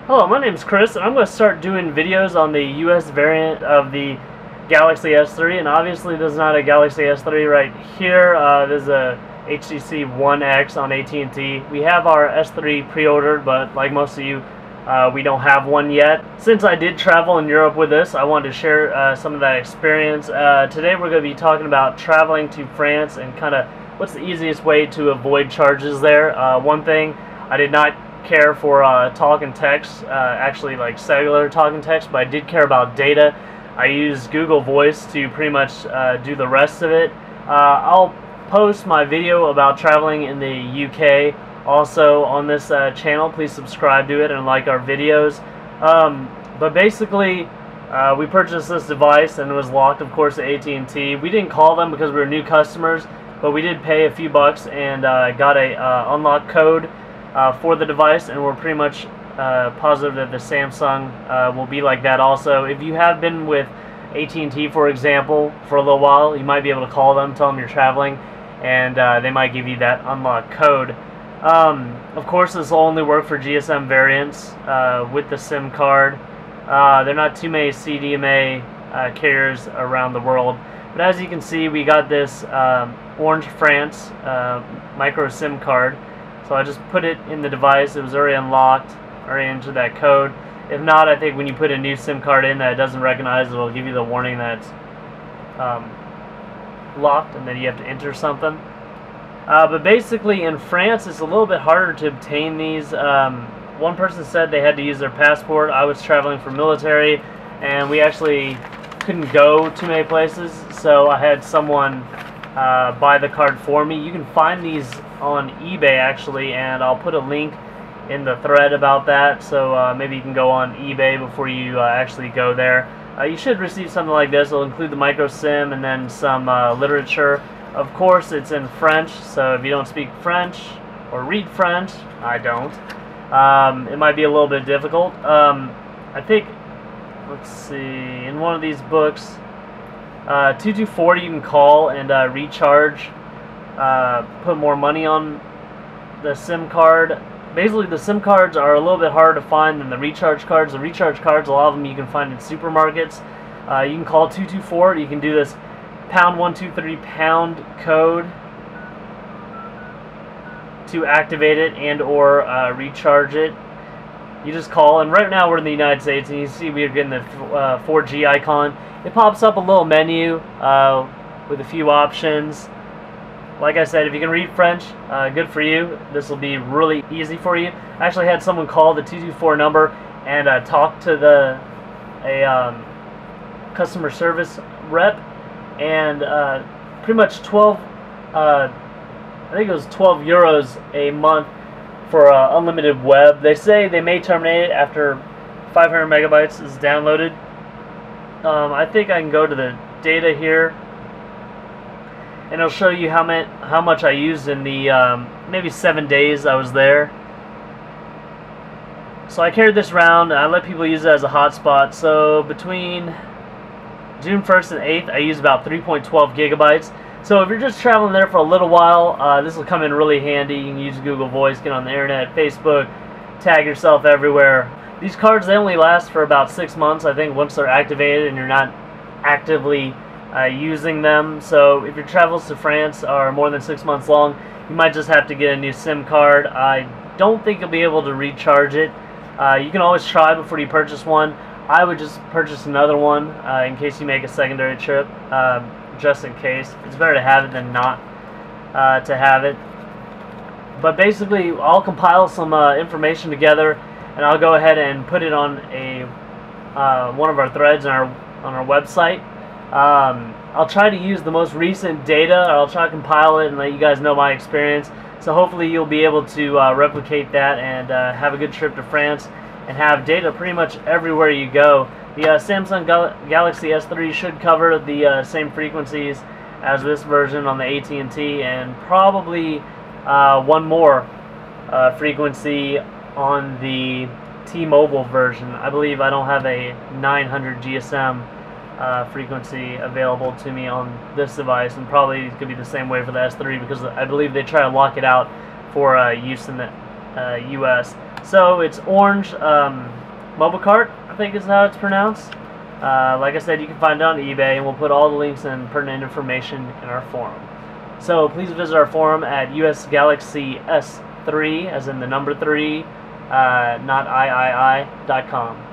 Hello, my name is Chris, and I'm going to start doing videos on the US variant of the Galaxy S3, and obviously there's not a Galaxy S3 right here. There's a HTC One X on AT&T. We have our S3 pre-ordered, but like most of you, we don't have one yet. Since I did travel in Europe with this, I wanted to share some of that experience. Today we're going to be talking about traveling to France and kind of what's the easiest way to avoid charges there. One thing, I did not care for talk and text, actually like cellular talk and text, but I did care about data. I use Google Voice to pretty much do the rest of it. I'll post my video about traveling in the UK also on this channel. Please subscribe to it and like our videos. But basically, we purchased this device and it was locked, of course, at AT&T. We didn't call them because we were new customers, but we did pay a few bucks and got a unlock code for the device, and we're pretty much positive that the Samsung will be like that also. If you have been with AT&T, for example, for a little while, you might be able to call them, tell them you're traveling, and they might give you that unlock code. Of course, this will only work for GSM variants with the SIM card. There are not too many CDMA carriers around the world, but as you can see, we got this Orange France micro SIM card. So I just put it in the device. It was already unlocked, already entered that code. If not, I think when you put a new SIM card in that it doesn't recognize, it'll give you the warning that it's locked and then you have to enter something. But basically in France it's a little bit harder to obtain these. One person said they had to use their passport. I was traveling for military and we actually couldn't go too many places, so I had someone buy the card for me. You can find these on eBay actually, and I'll put a link in the thread about that, so maybe you can go on eBay before you actually go there. You should receive something like this. It'll include the micro SIM and then some literature. Of course it's in French, so if you don't speak French or read French, I don't, it might be a little bit difficult. I think, let's see, in one of these books, 224 you can call and recharge, put more money on the SIM card. Basically the SIM cards are a little bit harder to find than the recharge cards. The recharge cards, a lot of them you can find in supermarkets. You can call 224. You can do this #123 code to activate it and or recharge it. You just call, and right now we're in the United States, and you see we're getting the 4G icon. It pops up a little menu with a few options. Like I said, if you can read French, good for you. This will be really easy for you. I actually had someone call the 224 number and talk to a customer service rep, and pretty much 12, I think it was 12 euros a month for unlimited web. They say they may terminate it after 500 megabytes is downloaded. I think I can go to the data here, and it'll show you how much I used in the maybe 7 days I was there. So I carried this around, and I let people use it as a hotspot. So between June 1st and 8th, I used about 3.12 gigabytes. So if you're just traveling there for a little while, this will come in really handy. You can use Google Voice, get on the internet, Facebook, tag yourself everywhere. These cards, they only last for about 6 months, I think, once they're activated and you're not actively using them. So if your travels to France are more than 6 months long, you might just have to get a new SIM card. I don't think you'll be able to recharge it. You can always try before you purchase one. I would just purchase another one in case you make a secondary trip, just in case. It's better to have it than not to have it. But basically, I'll compile some information together, and I'll go ahead and put it on a one of our threads on our website. I'll try to use the most recent data. I'll try to compile it and let you guys know my experience. So hopefully you'll be able to replicate that and have a good trip to France and have data pretty much everywhere you go. The Samsung Galaxy S3 should cover the same frequencies as this version on the AT&T, and probably one more frequency on the T-Mobile version. I believe I don't have a 900 GSM frequency available to me on this device, and probably it could be the same way for the S3 because I believe they try to lock it out for use in the US. So it's orange Mobicarte, I think is how it's pronounced. Like I said, you can find it on eBay, and we'll put all the links and pertinent information in our forum. So please visit our forum at US Galaxy S3, as in the number 3, not III.com.